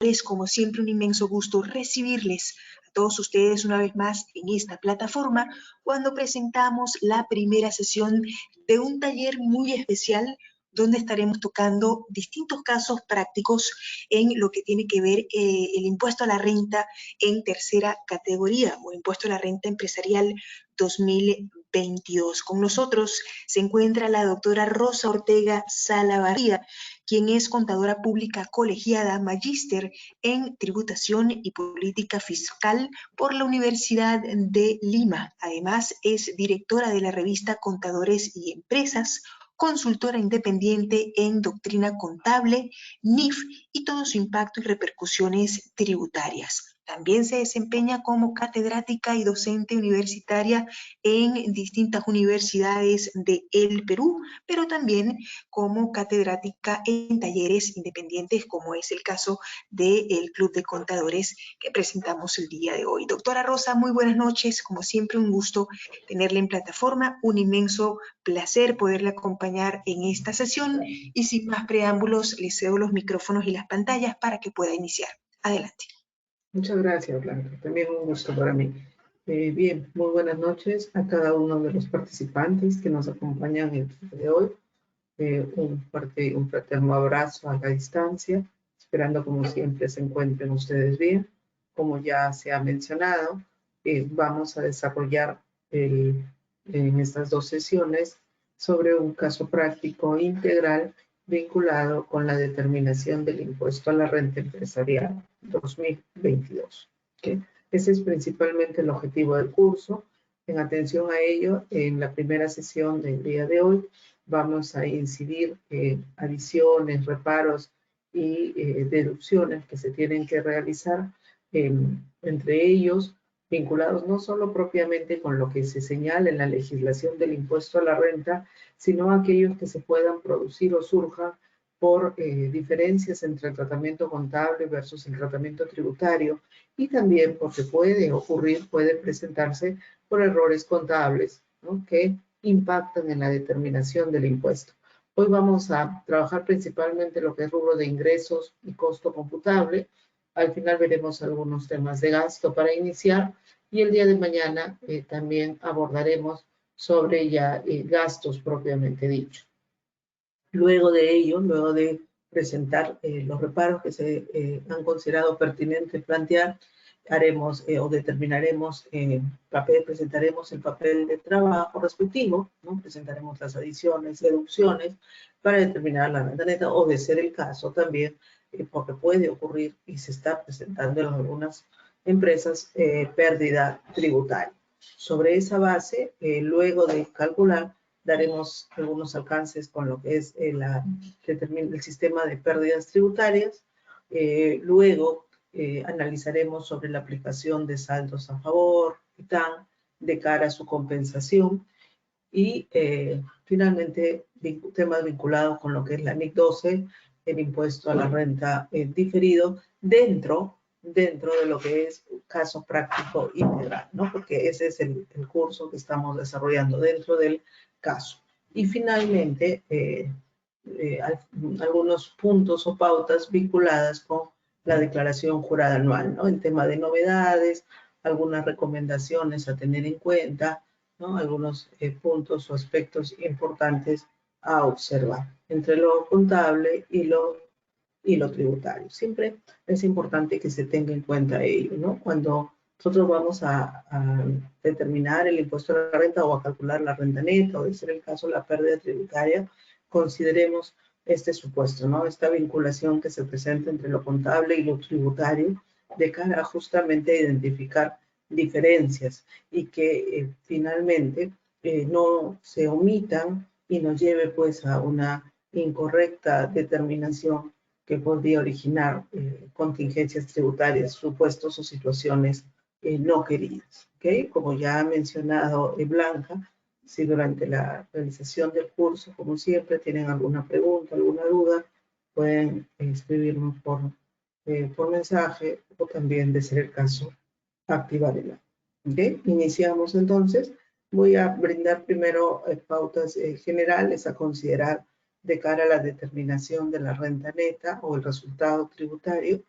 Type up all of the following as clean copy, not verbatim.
Es como siempre un inmenso gusto recibirles a todos ustedes una vez más en esta plataforma cuando presentamos la primera sesión de un taller muy especial donde estaremos tocando distintos casos prácticos en lo que tiene que ver el impuesto a la renta en tercera categoría o impuesto a la renta empresarial 2022. Con nosotros se encuentra la doctora Rosa Ortega Salavarría, quien es contadora pública colegiada, magíster en tributación y política fiscal por la Universidad de Lima. Además, es directora de la revista Contadores y Empresas, consultora independiente en doctrina contable, NIF y todo su impacto y repercusiones tributarias. También se desempeña como catedrática y docente universitaria en distintas universidades del Perú, pero también como catedrática en talleres independientes, como es el caso del Club de Contadores que presentamos el día de hoy. Doctora Rosa, muy buenas noches. Como siempre, un gusto tenerla en plataforma, un inmenso placer poderle acompañar en esta sesión y sin más preámbulos, le cedo los micrófonos y las pantallas para que pueda iniciar. Adelante. Muchas gracias, Blanca. También un gusto para mí. Bien, muy buenas noches a cada uno de los participantes que nos acompañan el día de hoy. Un fraterno abrazo a la distancia, esperando como siempre se encuentren ustedes bien. Como ya se ha mencionado, vamos a desarrollar en estas dos sesiones sobre un caso práctico integral vinculado con la determinación del impuesto a la renta empresarial 2022. ¿Okay? Ese es principalmente el objetivo del curso. En atención a ello, en la primera sesión del día de hoy, vamos a incidir en adiciones, reparos y deducciones que se tienen que realizar, entre ellos vinculados no solo propiamente con lo que se señala en la legislación del impuesto a la renta, sino aquellos que se puedan producir o surjan por diferencias entre el tratamiento contable versus el tratamiento tributario, y también porque puede presentarse por errores contables, ¿no?, que impactan en la determinación del impuesto. Hoy vamos a trabajar principalmente lo que es rubro de ingresos y costo computable. Al final veremos algunos temas de gasto para iniciar, y el día de mañana también abordaremos sobre ya gastos propiamente dicho. Luego de ello, luego de presentar los reparos que se han considerado pertinentes plantear, haremos o determinaremos presentaremos el papel de trabajo respectivo, ¿no? Presentaremos las adiciones, deducciones para determinar la renta neta, o de ser el caso también, porque puede ocurrir y se está presentando en algunas empresas pérdida tributaria. Sobre esa base, luego de calcular, daremos algunos alcances con lo que es el sistema de pérdidas tributarias. Luego analizaremos sobre la aplicación de saldos a favor y TAN de cara a su compensación. Y finalmente, temas vinculados con lo que es la NIC 12, el impuesto a la renta diferido, dentro de lo que es caso práctico integral, ¿no? Porque ese es el curso que estamos desarrollando dentro del caso. Y finalmente, algunos puntos o pautas vinculadas con la declaración jurada anual, ¿no? El tema de novedades, algunas recomendaciones a tener en cuenta, ¿no? Algunos puntos o aspectos importantes a observar entre lo contable y lo tributario. Siempre es importante que se tenga en cuenta ello, ¿no? Cuando nosotros vamos a determinar el impuesto a la renta o a calcular la renta neta, o de ser el caso la pérdida tributaria, consideremos este supuesto, ¿no? Esta vinculación que se presenta entre lo contable y lo tributario, de cara a justamente identificar diferencias y que finalmente no se omitan y nos lleve pues a una incorrecta determinación que podría originar contingencias tributarias, supuestos o situaciones no queridas. ¿Okay? Como ya ha mencionado Blanca, si durante la realización del curso, como siempre, tienen alguna pregunta, alguna duda, pueden escribirnos por mensaje, o también, de ser el caso, activar el audio. ¿Okay? Iniciamos entonces. Voy a brindar primero pautas generales a considerar de cara a la determinación de la renta neta o el resultado tributario,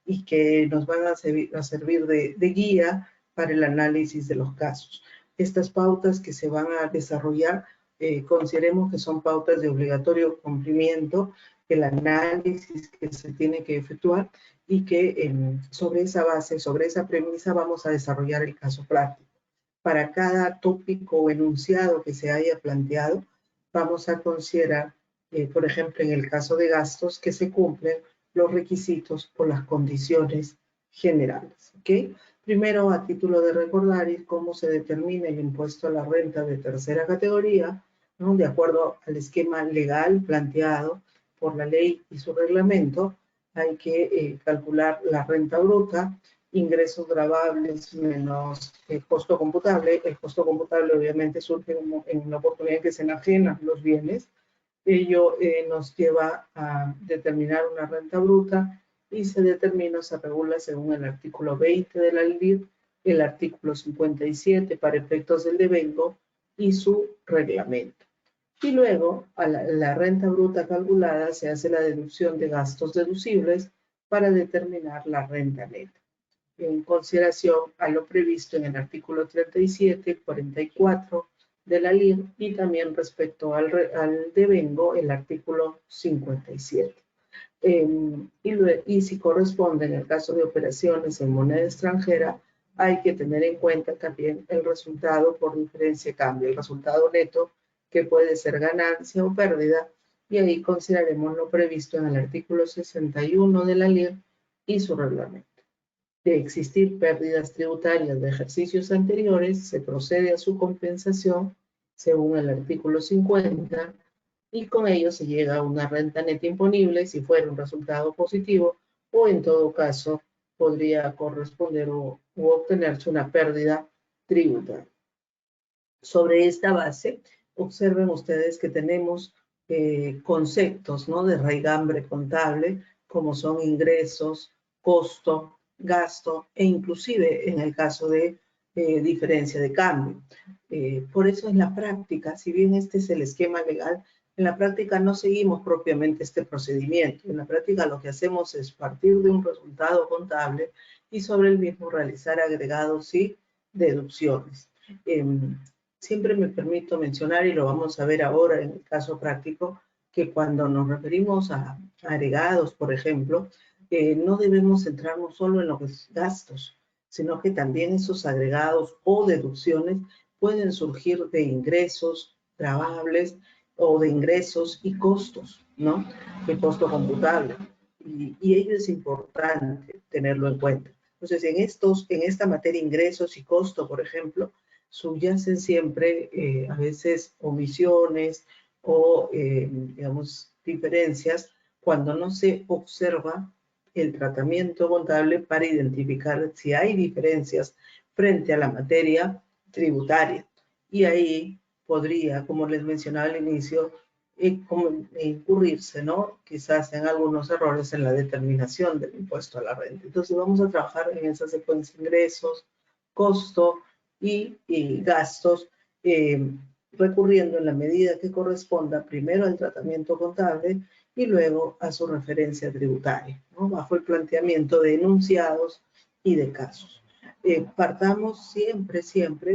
y que nos van a servir de guía para el análisis de los casos. Estas pautas que se van a desarrollar, consideremos que son pautas de obligatorio cumplimiento, el análisis que se tiene que efectuar y que sobre esa base, sobre esa premisa, vamos a desarrollar el caso práctico. Para cada tópico o enunciado que se haya planteado, vamos a considerar, por ejemplo, en el caso de gastos, que se cumplen los requisitos o las condiciones generales, ¿ok? Primero, a título de recordar, cómo se determina el impuesto a la renta de tercera categoría, ¿no? De acuerdo al esquema legal planteado por la ley y su reglamento, hay que calcular la renta bruta, ingresos gravables menos el costo computable. El costo computable obviamente surge en la oportunidad en que se enajenan los bienes. Ello nos lleva a determinar una renta bruta y se determina, se regula según el artículo 20 de la LIR, el artículo 57 para efectos del devengo y su reglamento. Y luego, a la renta bruta calculada se hace la deducción de gastos deducibles para determinar la renta neta, en consideración a lo previsto en el artículo 37, 44 de la LIR y también respecto al devengo, el artículo 57. Y si corresponde en el caso de operaciones en moneda extranjera, hay que tener en cuenta también el resultado por diferencia de cambio, el resultado neto, que puede ser ganancia o pérdida, y ahí consideraremos lo previsto en el artículo 61 de la LIR y su reglamento. De existir pérdidas tributarias de ejercicios anteriores, se procede a su compensación según el artículo 50 y con ello se llega a una renta neta imponible si fuera un resultado positivo o en todo caso podría corresponder u obtenerse una pérdida tributaria. Sobre esta base, observen ustedes que tenemos conceptos, ¿no?, de raigambre contable, como son ingresos, costo, gasto e inclusive en el caso de diferencia de cambio. Por eso en la práctica, si bien este es el esquema legal, en la práctica no seguimos propiamente este procedimiento. En la práctica lo que hacemos es partir de un resultado contable y sobre el mismo realizar agregados y deducciones. Siempre me permito mencionar, y lo vamos a ver ahora en el caso práctico, que cuando nos referimos a agregados, por ejemplo, no debemos centrarnos solo en los gastos, sino que también esos agregados o deducciones pueden surgir de ingresos gravables o de ingresos y costos, ¿no? El costo computable. Y ello es importante tenerlo en cuenta. Entonces, en esta materia ingresos y costo, por ejemplo, subyacen siempre a veces omisiones o, digamos, diferencias cuando no se observa el tratamiento contable para identificar si hay diferencias frente a la materia tributaria. Y ahí podría, como les mencionaba al inicio, incurrirse, ¿no?, quizás en algunos errores en la determinación del impuesto a la renta. Entonces vamos a trabajar en esa secuencia: ingresos, costo y gastos, recurriendo en la medida que corresponda primero al tratamiento contable y luego a su referencia tributaria, ¿no?, bajo el planteamiento de enunciados y de casos. Partamos siempre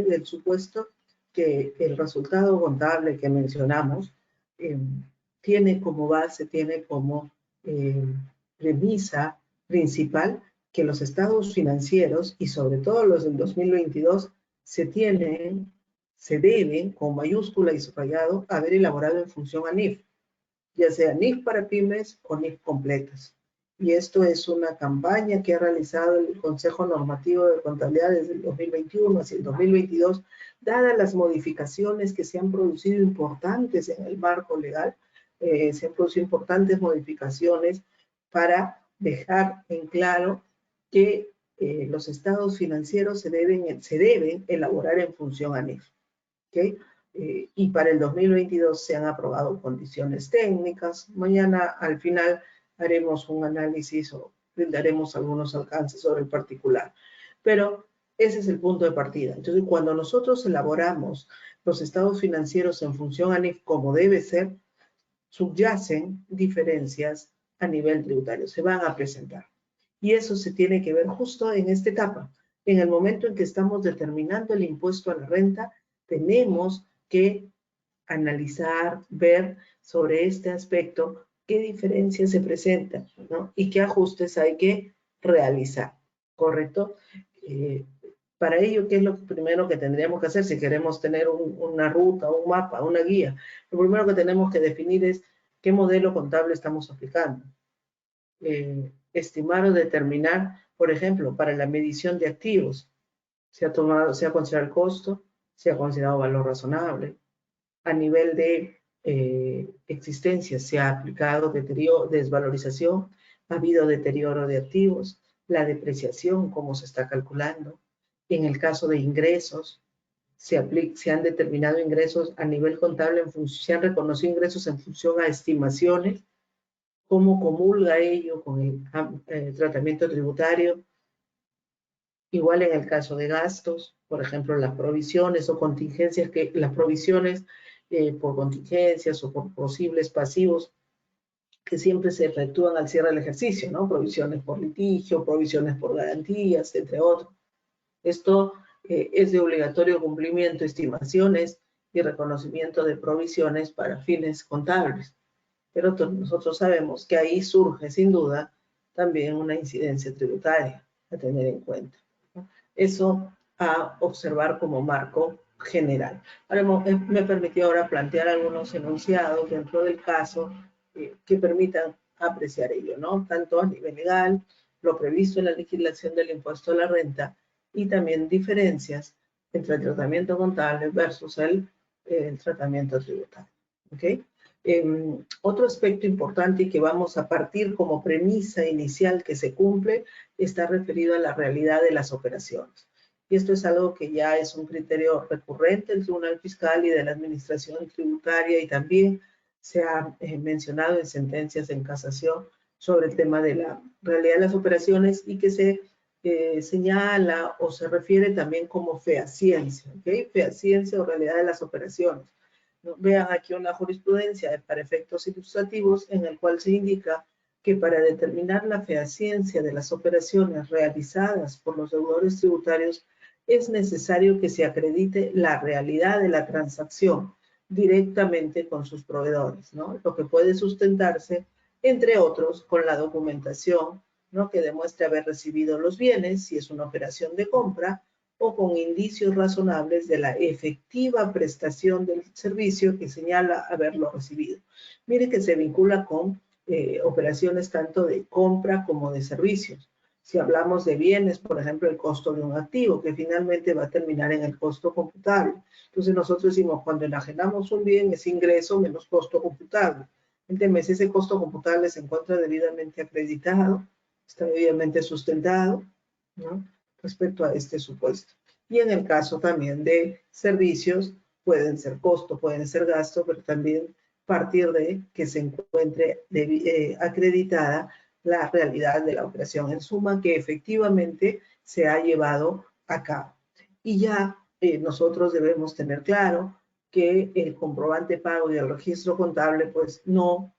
del supuesto que el resultado contable que mencionamos tiene como base, tiene como premisa principal que los estados financieros, y sobre todo los del 2022, se deben, con mayúscula y subrayado, haber elaborado en función a NIF, ya sea NIF para pymes o NIF completas. Y esto es una campaña que ha realizado el Consejo Normativo de Contabilidad desde el 2021 hacia el 2022, dadas las modificaciones que se han producido importantes en el marco legal. Se han producido importantes modificaciones para dejar en claro que los estados financieros se deben elaborar en función a NIF. ¿Okay? Y para el 2022 se han aprobado condiciones técnicas. Mañana al final haremos un análisis o brindaremos algunos alcances sobre el particular. Pero ese es el punto de partida. Entonces, cuando nosotros elaboramos los estados financieros en función a NIF como debe ser, subyacen diferencias a nivel tributario, se van a presentar. Y eso se tiene que ver justo en esta etapa. En el momento en que estamos determinando el impuesto a la renta, tenemos que analizar, ver sobre este aspecto qué diferencias se presentan, ¿no? Y qué ajustes hay que realizar, ¿correcto? Para ello, ¿qué es lo primero que tendríamos que hacer si queremos tener una ruta, un mapa, una guía? Lo primero que tenemos que definir es qué modelo contable estamos aplicando. Estimar o determinar, por ejemplo, para la medición de activos, se ha considerado el costo, se ha considerado valor razonable. A nivel de existencia, se ha aplicado desvalorización, ha habido deterioro de activos, la depreciación, cómo se está calculando. En el caso de ingresos, se han determinado ingresos a nivel contable, se han reconocido ingresos en función a estimaciones, cómo comulga ello con el tratamiento tributario. Igual en el caso de gastos, por ejemplo, las provisiones o contingencias, las provisiones por contingencias o por posibles pasivos que siempre se efectúan al cierre del ejercicio, ¿no? Provisiones por litigio, provisiones por garantías, entre otros. Esto es de obligatorio cumplimiento, estimaciones y reconocimiento de provisiones para fines contables. Pero nosotros sabemos que ahí surge, sin duda, también una incidencia tributaria a tener en cuenta. Eso a observar como marco general. Ahora, me permitió ahora plantear algunos enunciados dentro del caso que permitan apreciar ello, ¿no? Tanto a nivel legal, lo previsto en la legislación del impuesto a la renta y también diferencias entre el tratamiento contable versus el tratamiento tributario. ¿Ok? Otro aspecto importante y que vamos a partir como premisa inicial que se cumple está referido a la realidad de las operaciones. Y esto es algo que ya es un criterio recurrente del Tribunal Fiscal y de la Administración Tributaria y también se ha mencionado en sentencias en casación sobre el tema de la realidad de las operaciones y que se señala o se refiere también como fehaciencia, ¿ok? Fehaciencia o realidad de las operaciones. Vean aquí una jurisprudencia para efectos ilustrativos en el cual se indica que para determinar la fehaciencia de las operaciones realizadas por los deudores tributarios es necesario que se acredite la realidad de la transacción directamente con sus proveedores, ¿no? Lo que puede sustentarse, entre otros, con la documentación, ¿no? Que demuestre haber recibido los bienes, si es una operación de compra, o con indicios razonables de la efectiva prestación del servicio que señala haberlo recibido. Mire que se vincula con operaciones tanto de compra como de servicios. Si hablamos de bienes, por ejemplo, el costo de un activo, que finalmente va a terminar en el costo computable. Entonces nosotros decimos, cuando enajenamos un bien es ingreso menos costo computable. El tema es, ese costo computable se encuentra debidamente acreditado, está debidamente sustentado, ¿no? Respecto a este supuesto. Y en el caso también de servicios, pueden ser costo, pueden ser gasto, pero también partir de que se encuentre acreditada la realidad de la operación en suma que efectivamente se ha llevado a cabo. Y ya nosotros debemos tener claro que el comprobante pago y el registro contable pues no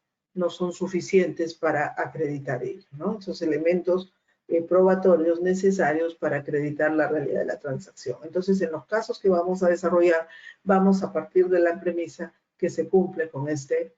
son suficientes para acreditar ello, ¿no? Esos elementos probatorios necesarios para acreditar la realidad de la transacción. Entonces, en los casos que vamos a desarrollar, vamos a partir de la premisa que se cumple con este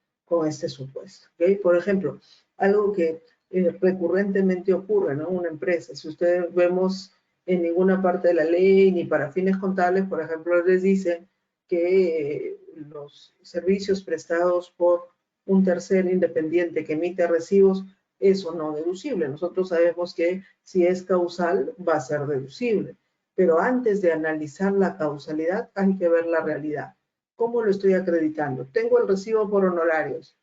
supuesto. ¿Okay? Por ejemplo, algo que recurrentemente ocurre en una empresa, si ustedes vemos en ninguna parte de la ley ni para fines contables, por ejemplo, les dicen que los servicios prestados por un tercero independiente que emite recibos eso no deducible. Nosotros sabemos que si es causal va a ser deducible, pero antes de analizar la causalidad hay que ver la realidad. ¿Cómo lo estoy acreditando? Tengo el recibo por honorarios.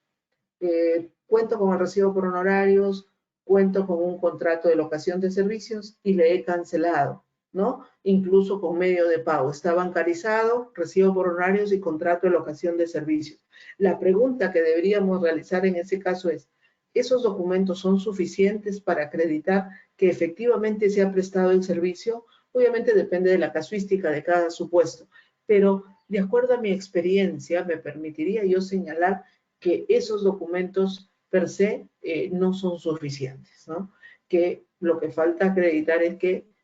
Cuento con el recibo por honorarios, cuento con un contrato de locación de servicios y le he cancelado, ¿no? Incluso con medio de pago. Está bancarizado, recibo por honorarios y contrato de locación de servicios. La pregunta que deberíamos realizar en ese caso es, ¿esos documentos son suficientes para acreditar que efectivamente se ha prestado el servicio? Obviamente depende de la casuística de cada supuesto, pero de acuerdo a mi experiencia me permitiría yo señalar que esos documentos per se no son suficientes, ¿no? Que lo que falta acreditar es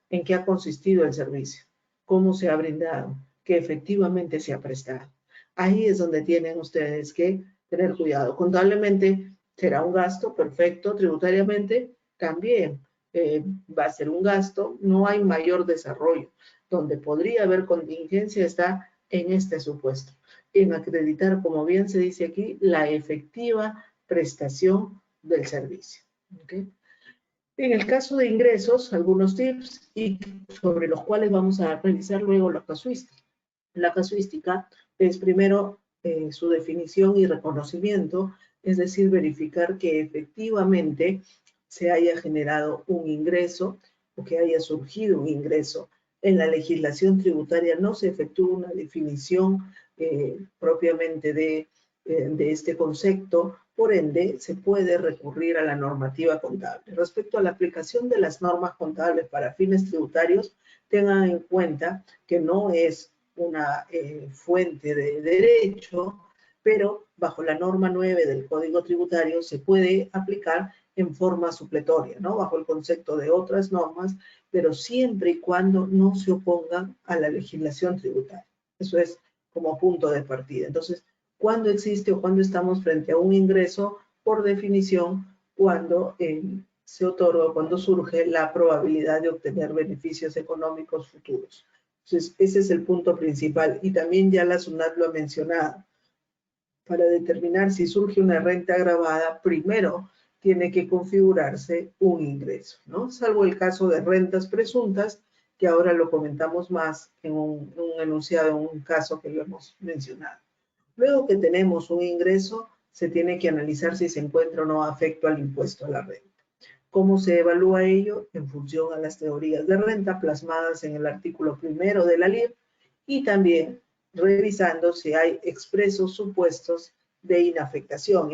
en qué ha consistido el servicio, cómo se ha brindado, que efectivamente se ha prestado. Ahí es donde tienen ustedes que tener cuidado. Contablemente será un gasto, perfecto, tributariamente también va a ser un gasto, no hay mayor desarrollo. Donde podría haber contingencia está en este supuesto, en acreditar, como bien se dice aquí, la efectiva prestación del servicio. ¿Okay? En el caso de ingresos, algunos tips y sobre los cuales vamos a revisar luego la casuística. La casuística es primero su definición y reconocimiento, es decir, verificar que efectivamente se haya generado un ingreso o que haya surgido un ingreso. En la legislación tributaria no se efectúa una definición propiamente de este concepto, por ende se puede recurrir a la normativa contable. Respecto a la aplicación de las normas contables para fines tributarios, tengan en cuenta que no es una fuente de derecho, pero bajo la norma 9 del Código Tributario se puede aplicar en forma supletoria, ¿no? Bajo el concepto de otras normas, pero siempre y cuando no se opongan a la legislación tributaria. Eso es como punto de partida. Entonces, ¿cuándo existe o cuándo estamos frente a un ingreso? Por definición, cuando se otorga, cuando surge la probabilidad de obtener beneficios económicos futuros. Entonces, ese es el punto principal. Y también ya la SUNAT lo ha mencionado. Para determinar si surge una renta agravada, primero tiene que configurarse un ingreso, ¿no? Salvo el caso de rentas presuntas, que ahora lo comentamos más en un enunciado, en un caso que lo hemos mencionado. Luego que tenemos un ingreso, se tiene que analizar si se encuentra o no afecto al impuesto a la renta. ¿Cómo se evalúa ello? En función a las teorías de renta plasmadas en el artículo 1 de la LIR y también revisando si hay expresos supuestos de inafectación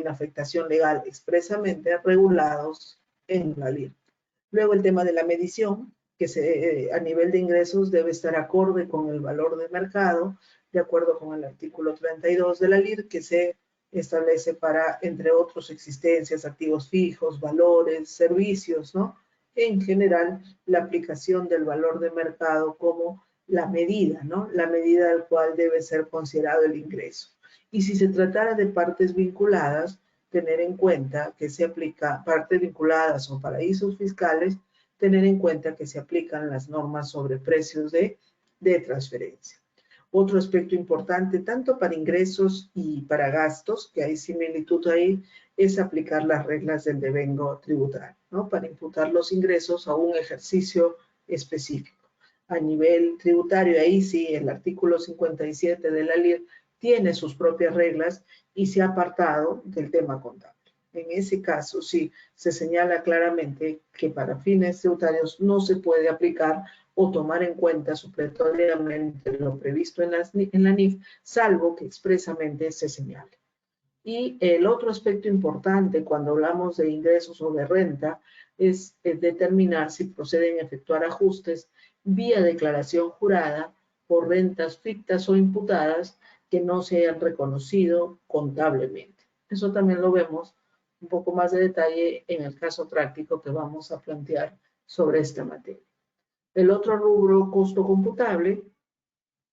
legal expresamente regulados en la LIR. Luego el tema de la medición, que a nivel de ingresos debe estar acorde con el valor de mercado, de acuerdo con el artículo 32 de la LIR, que se establece para, entre otros, existencias, activos fijos, valores, servicios, ¿no? En general, la aplicación del valor de mercado como la medida, ¿no? La medida al cual debe ser considerado el ingreso. Y si se tratara de partes vinculadas, tener en cuenta que se aplica partes vinculadas o paraísos fiscales, tener en cuenta que se aplican las normas sobre precios de transferencia. Otro aspecto importante, tanto para ingresos y para gastos, que hay similitud ahí, es aplicar las reglas del devengo tributario, ¿no? Para imputar los ingresos a un ejercicio específico. A nivel tributario, ahí sí, el artículo 57 de la LIR tiene sus propias reglas y se ha apartado del tema contable. En ese caso, sí, se señala claramente que para fines tributarios no se puede aplicar o tomar en cuenta supletoriamente lo previsto en la NIF, salvo que expresamente se señale. Y el otro aspecto importante cuando hablamos de ingresos o de renta es determinar si proceden a efectuar ajustes vía declaración jurada por rentas fictas o imputadas que no se hayan reconocido contablemente. Eso también lo vemos un poco más de detalle en el caso práctico que vamos a plantear sobre esta materia. El otro rubro, costo computable,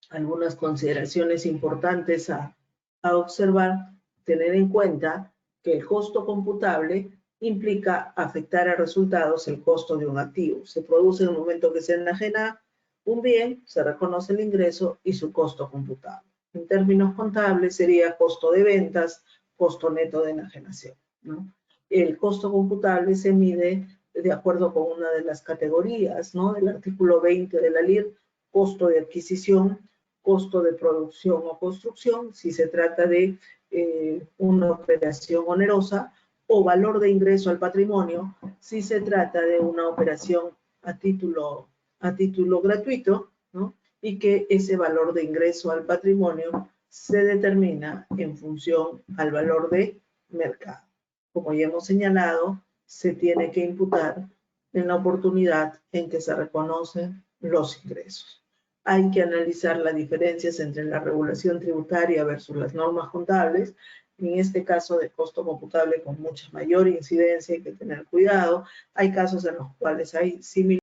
algunas consideraciones importantes a observar, tener en cuenta que el costo computable implica afectar a resultados el costo de un activo. Se produce en el momento que se enajena un bien, se reconoce el ingreso y su costo computable. En términos contables sería costo de ventas, costo neto de enajenación, ¿no? El costo computable se mide de acuerdo con una de las categorías, ¿no? Del artículo 20 de la LIR, costo de adquisición, costo de producción o construcción, si se trata de una operación onerosa, o valor de ingreso al patrimonio, si se trata de una operación a título gratuito, ¿no? Y que ese valor de ingreso al patrimonio se determina en función al valor de mercado. Como ya hemos señalado, se tiene que imputar en la oportunidad en que se reconocen los ingresos. Hay que analizar las diferencias entre la regulación tributaria versus las normas contables En este caso de costo computable con mucha mayor incidencia, hay que tener cuidado. Hay casos en los cuales hay similitudes